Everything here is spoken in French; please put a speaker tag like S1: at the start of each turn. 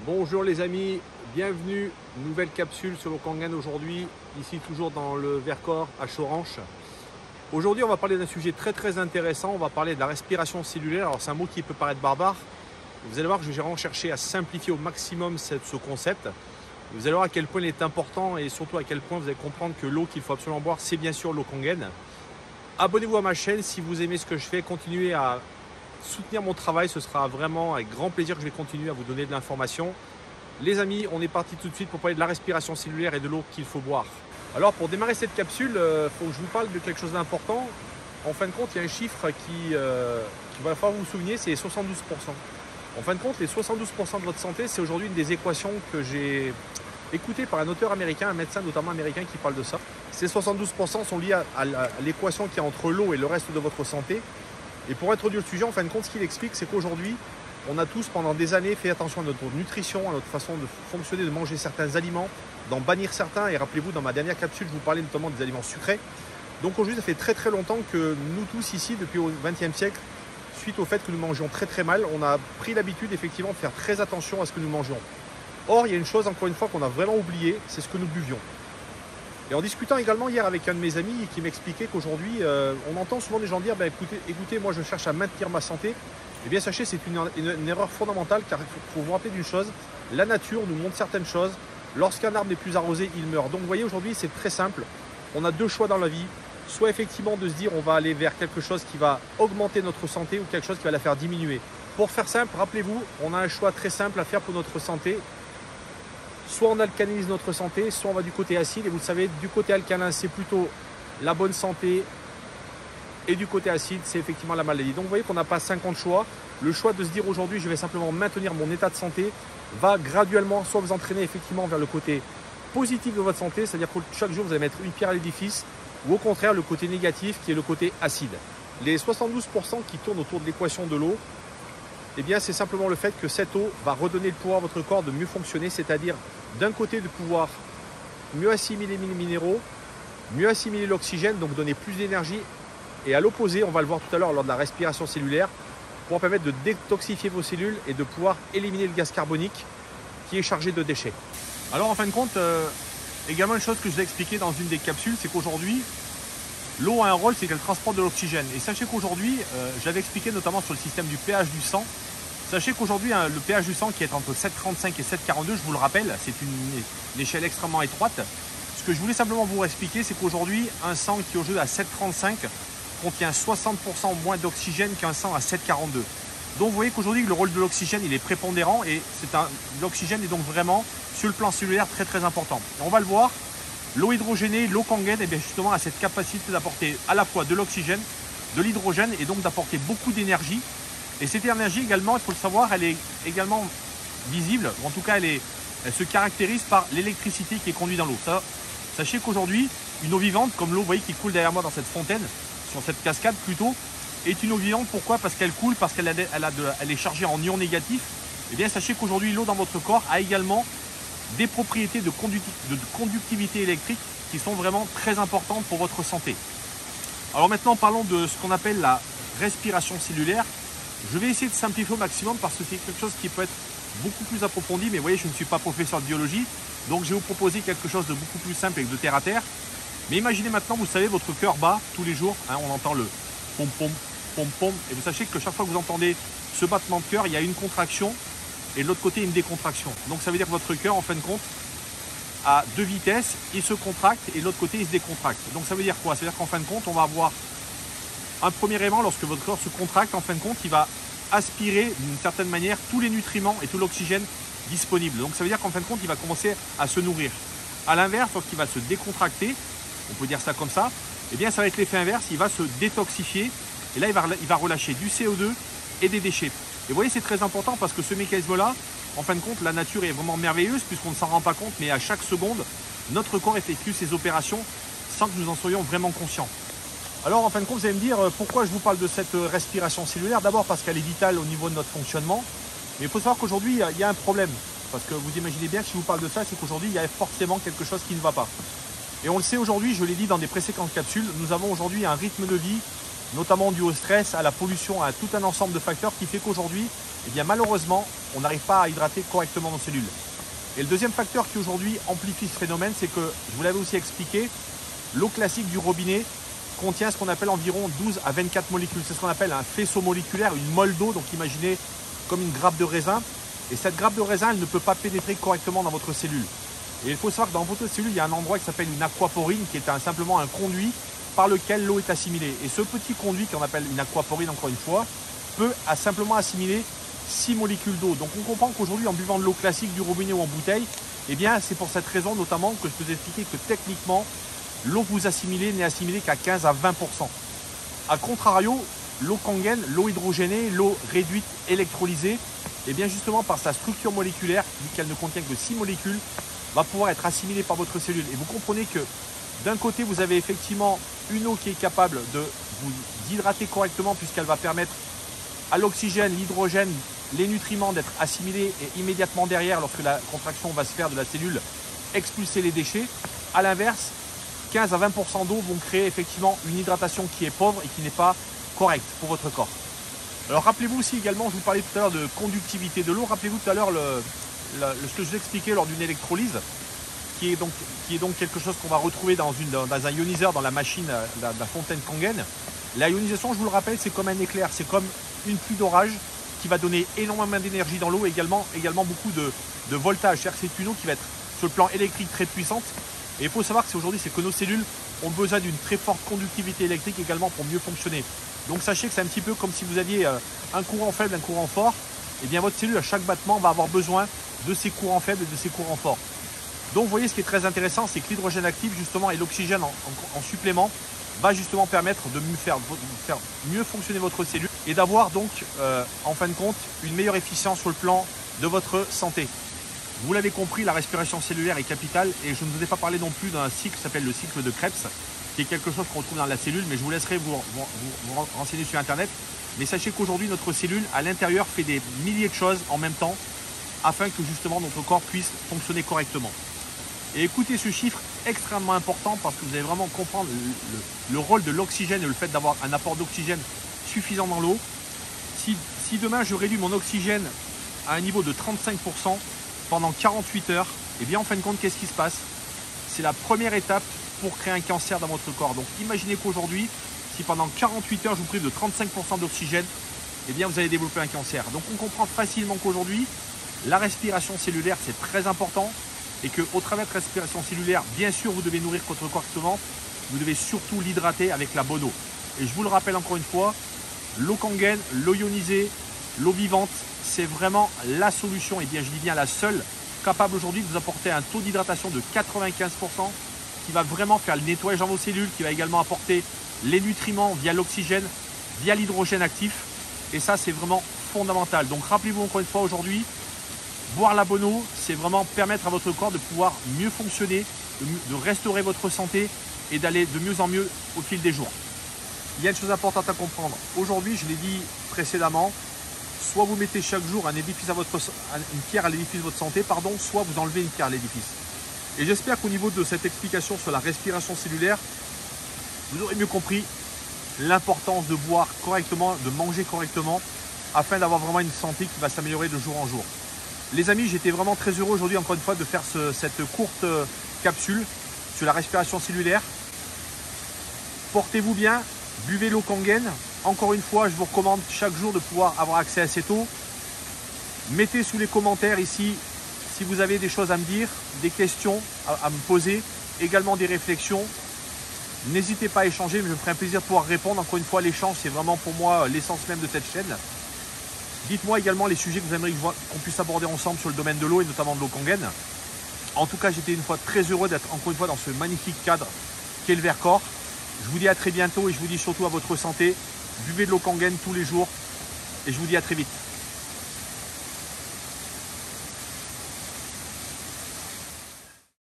S1: Bonjour les amis, bienvenue, nouvelle capsule sur le Kangen aujourd'hui, ici toujours dans le Vercors à Choranche. Aujourd'hui on va parler d'un sujet très intéressant, on va parler de la respiration cellulaire. Alors c'est un mot qui peut paraître barbare, vous allez voir que j'ai vraiment cherché à simplifier au maximum ce concept. Vous allez voir à quel point il est important et surtout à quel point vous allez comprendre que l'eau qu'il faut absolument boire, c'est bien sûr l'eau Kangen. Abonnez-vous à ma chaîne si vous aimez ce que je fais, continuez à soutenir mon travail, ce sera vraiment avec grand plaisir que je vais continuer à vous donner de l'information. Les amis, on est parti tout de suite pour parler de la respiration cellulaire et de l'eau qu'il faut boire. Alors pour démarrer cette capsule, il faut que je vous parle de quelque chose d'important. En fin de compte, il y a un chiffre qui va falloir vous souvenir, c'est 72%. En fin de compte, les 72% de votre santé, c'est aujourd'hui une des équations que j'ai écoutées par un auteur américain, un médecin notamment américain qui parle de ça. Ces 72% sont liés à l'équation qui est entre l'eau et le reste de votre santé. Et pour introduire le sujet, en fin de compte, ce qu'il explique, c'est qu'aujourd'hui, on a tous pendant des années fait attention à notre nutrition, à notre façon de fonctionner, de manger certains aliments, d'en bannir certains. Et rappelez-vous, dans ma dernière capsule, je vous parlais notamment des aliments sucrés. Donc aujourd'hui, ça fait très longtemps que nous tous ici, depuis au XXe siècle, suite au fait que nous mangions très mal, on a pris l'habitude effectivement de faire très attention à ce que nous mangeons. Or, il y a une chose, encore une fois, qu'on a vraiment oublié, c'est ce que nous buvions. Et en discutant également hier avec un de mes amis qui m'expliquait qu'aujourd'hui, on entend souvent des gens dire écoutez, moi je cherche à maintenir ma santé. Eh bien sachez, c'est une erreur fondamentale car il faut vous rappeler d'une chose, la nature nous montre certaines choses. Lorsqu'un arbre n'est plus arrosé, il meurt. Donc vous voyez, aujourd'hui c'est très simple, on a deux choix dans la vie. Soit effectivement de se dire on va aller vers quelque chose qui va augmenter notre santé ou quelque chose qui va la faire diminuer. Pour faire simple, rappelez-vous, on a un choix très simple à faire pour notre santé. Soit on alcalinise notre santé, soit on va du côté acide. Et vous le savez, du côté alcalin, c'est plutôt la bonne santé. Et du côté acide, c'est effectivement la maladie. Donc vous voyez qu'on n'a pas 50 choix. Le choix de se dire aujourd'hui, je vais simplement maintenir mon état de santé, va graduellement soit vous entraîner effectivement vers le côté positif de votre santé, c'est-à-dire que chaque jour, vous allez mettre une pierre à l'édifice, ou au contraire, le côté négatif qui est le côté acide. Les 72% qui tournent autour de l'équation de l'eau, eh bien, c'est simplement le fait que cette eau va redonner le pouvoir à votre corps de mieux fonctionner, c'est-à-dire d'un côté de pouvoir mieux assimiler les minéraux, mieux assimiler l'oxygène, donc donner plus d'énergie, et à l'opposé, on va le voir tout à l'heure lors de la respiration cellulaire, pour permettre de détoxifier vos cellules et de pouvoir éliminer le gaz carbonique qui est chargé de déchets. Alors en fin de compte, également une chose que je vous ai expliqué dans une des capsules, c'est qu'aujourd'hui, l'eau a un rôle, c'est qu'elle transporte de l'oxygène. Et sachez qu'aujourd'hui, j'avais expliqué notamment sur le système du pH du sang. Sachez qu'aujourd'hui, le pH du sang qui est entre 7,35 et 7,42, je vous le rappelle, c'est une échelle extrêmement étroite. Ce que je voulais simplement vous expliquer, c'est qu'aujourd'hui, un sang qui est au jeu à 7,35 contient 60% moins d'oxygène qu'un sang à 7,42. Donc vous voyez qu'aujourd'hui, le rôle de l'oxygène, il est prépondérant et l'oxygène est donc vraiment, sur le plan cellulaire, très important. Et on va le voir. L'eau hydrogénée, l'eau Kangen, eh bien justement, a cette capacité d'apporter à la fois de l'oxygène, de l'hydrogène et donc d'apporter beaucoup d'énergie. Et cette énergie également, il faut le savoir, elle est également visible, ou en tout cas elle se caractérise par l'électricité qui est conduite dans l'eau. Sachez qu'aujourd'hui, une eau vivante, comme l'eau, vous voyez, qui coule derrière moi dans cette fontaine, sur cette cascade plutôt, est une eau vivante. Pourquoi? Parce qu'elle coule, parce qu'elle est chargée en ions négatifs. Eh bien sachez qu'aujourd'hui, l'eau dans votre corps a également des propriétés de conductivité électrique qui sont vraiment très importantes pour votre santé. Alors maintenant, parlons de ce qu'on appelle la respiration cellulaire. Je vais essayer de simplifier au maximum parce que c'est quelque chose qui peut être beaucoup plus approfondi, mais vous voyez, je ne suis pas professeur de biologie, donc je vais vous proposer quelque chose de beaucoup plus simple et de terre à terre. Mais imaginez maintenant, vous savez, votre cœur bat tous les jours, hein, on entend le pom pom pom pom, et vous sachez que chaque fois que vous entendez ce battement de cœur, il y a une contraction et de l'autre côté une décontraction. Donc ça veut dire que votre cœur, en fin de compte, à deux vitesses, il se contracte et de l'autre côté il se décontracte. Donc ça veut dire quoi? Ça veut dire qu'en fin de compte, on va avoir un premier élément, lorsque votre corps se contracte, en fin de compte, il va aspirer d'une certaine manière tous les nutriments et tout l'oxygène disponible. Donc ça veut dire qu'en fin de compte, il va commencer à se nourrir. À l'inverse, lorsqu'il va se décontracter, on peut dire ça comme ça, eh bien ça va être l'effet inverse, il va se détoxifier et là il va relâcher du CO2 et des déchets. Et vous voyez, c'est très important parce que ce mécanisme-là, en fin de compte, la nature est vraiment merveilleuse puisqu'on ne s'en rend pas compte, mais à chaque seconde, notre corps effectue ces opérations sans que nous en soyons vraiment conscients. Alors en fin de compte, vous allez me dire pourquoi je vous parle de cette respiration cellulaire. D'abord parce qu'elle est vitale au niveau de notre fonctionnement. Mais il faut savoir qu'aujourd'hui, il y a un problème. Parce que vous imaginez bien que si je vous parle de ça, c'est qu'aujourd'hui, il y a forcément quelque chose qui ne va pas. Et on le sait aujourd'hui, je l'ai dit dans des précédentes capsules, nous avons aujourd'hui un rythme de vie notamment dû au stress, à la pollution, à tout un ensemble de facteurs qui fait qu'aujourd'hui, eh bien, malheureusement, on n'arrive pas à hydrater correctement nos cellules. Et le deuxième facteur qui aujourd'hui amplifie ce phénomène, c'est que, je vous l'avais aussi expliqué, l'eau classique du robinet contient ce qu'on appelle environ 12 à 24 molécules. C'est ce qu'on appelle un faisceau moléculaire, une molle d'eau, donc imaginez comme une grappe de raisin. Et cette grappe de raisin, elle ne peut pas pénétrer correctement dans votre cellule. Et il faut savoir que dans votre cellule, il y a un endroit qui s'appelle une aquaporine, qui est simplement un conduit par lequel l'eau est assimilée. Et ce petit conduit qu'on appelle une aquaporine, encore une fois, peut simplement assimiler 6 molécules d'eau. Donc on comprend qu'aujourd'hui, en buvant de l'eau classique du robinet ou en bouteille, eh bien c'est pour cette raison notamment que je peux vous expliquer que techniquement, l'eau que vous assimilez n'est assimilée qu'à 15 à 20%. A contrario, l'eau Kangen, l'eau hydrogénée, l'eau réduite électrolysée, eh bien justement par sa structure moléculaire, vu qu'elle ne contient que 6 molécules, va pouvoir être assimilée par votre cellule. Et vous comprenez que d'un côté, vous avez effectivement une eau qui est capable de vous hydrater correctement puisqu'elle va permettre à l'oxygène, l'hydrogène, les nutriments d'être assimilés et immédiatement derrière, lorsque la contraction va se faire de la cellule, expulser les déchets. A l'inverse, 15 à 20% d'eau vont créer effectivement une hydratation qui est pauvre et qui n'est pas correcte pour votre corps. Alors rappelez-vous aussi également, je vous parlais tout à l'heure de conductivité de l'eau, rappelez-vous tout à l'heure ce que je vous expliquais lors d'une électrolyse, qui est donc quelque chose qu'on va retrouver dans un ioniseur dans la machine, la fontaine Kangen. La ionisation, je vous le rappelle, c'est comme un éclair, c'est comme une pluie d'orage qui va donner énormément d'énergie dans l'eau et également beaucoup de voltage. C'est-à-dire que c'est une eau qui va être sur le plan électrique très puissante. Et il faut savoir que aujourd'hui, c'est que nos cellules ont besoin d'une très forte conductivité électrique également pour mieux fonctionner. Donc sachez que c'est un petit peu comme si vous aviez un courant faible, un courant fort. Et bien votre cellule, à chaque battement, va avoir besoin de ces courants faibles et de ces courants forts. Donc vous voyez, ce qui est très intéressant, c'est que l'hydrogène actif justement et l'oxygène en supplément va justement permettre de faire mieux fonctionner votre cellule et d'avoir donc en fin de compte une meilleure efficience sur le plan de votre santé. Vous l'avez compris, la respiration cellulaire est capitale et je ne vous ai pas parlé non plus d'un cycle qui s'appelle le cycle de Krebs, qui est quelque chose qu'on retrouve dans la cellule, mais je vous laisserai vous renseigner sur Internet. Mais sachez qu'aujourd'hui, notre cellule à l'intérieur fait des milliers de choses en même temps afin que justement notre corps puisse fonctionner correctement. Et écoutez ce chiffre extrêmement important parce que vous allez vraiment comprendre le rôle de l'oxygène et le fait d'avoir un apport d'oxygène suffisant dans l'eau. Si demain je réduis mon oxygène à un niveau de 35% pendant 48 heures, et bien en fin de compte, qu'est-ce qui se passe? C'est la première étape pour créer un cancer dans votre corps. Donc imaginez qu'aujourd'hui, si pendant 48 heures je vous prive de 35% d'oxygène, eh bien vous allez développer un cancer. Donc on comprend facilement qu'aujourd'hui, la respiration cellulaire c'est très important et qu'au travers de respiration cellulaire, bien sûr vous devez nourrir votre corps correctement, vous devez surtout l'hydrater avec la bonne eau. Et je vous le rappelle encore une fois, l'eau Kangen, l'eau ionisée, l'eau vivante, c'est vraiment la solution, et bien je dis bien la seule, capable aujourd'hui de vous apporter un taux d'hydratation de 95%, qui va vraiment faire le nettoyage dans vos cellules, qui va également apporter les nutriments via l'oxygène, via l'hydrogène actif. Et ça, c'est vraiment fondamental. Donc rappelez-vous encore une fois aujourd'hui, boire la bonne eau, c'est vraiment permettre à votre corps de pouvoir mieux fonctionner, de restaurer votre santé et d'aller de mieux en mieux au fil des jours. Il y a une chose importante à comprendre. Aujourd'hui, je l'ai dit précédemment, soit vous mettez chaque jour une pierre à l'édifice de votre santé, soit vous enlevez une pierre à l'édifice. Et j'espère qu'au niveau de cette explication sur la respiration cellulaire, vous aurez mieux compris l'importance de boire correctement, de manger correctement, afin d'avoir vraiment une santé qui va s'améliorer de jour en jour. Les amis, j'étais vraiment très heureux aujourd'hui, encore une fois, de faire cette courte capsule sur la respiration cellulaire. Portez-vous bien, buvez l'eau Kangen. Encore une fois, je vous recommande chaque jour de pouvoir avoir accès à cette eau. Mettez sous les commentaires ici si vous avez des choses à me dire, des questions à me poser, également des réflexions. N'hésitez pas à échanger, mais je me ferai un plaisir de pouvoir répondre. Encore une fois, l'échange, c'est vraiment pour moi l'essence même de cette chaîne. Dites-moi également les sujets que vous aimeriez qu'on puisse aborder ensemble sur le domaine de l'eau et notamment de l'eau Kangen. En tout cas, j'étais une fois très heureux d'être encore une fois dans ce magnifique cadre qu'est le Vercors. Je vous dis à très bientôt et je vous dis surtout à votre santé. Buvez de l'eau Kangen tous les jours et je vous dis à très vite.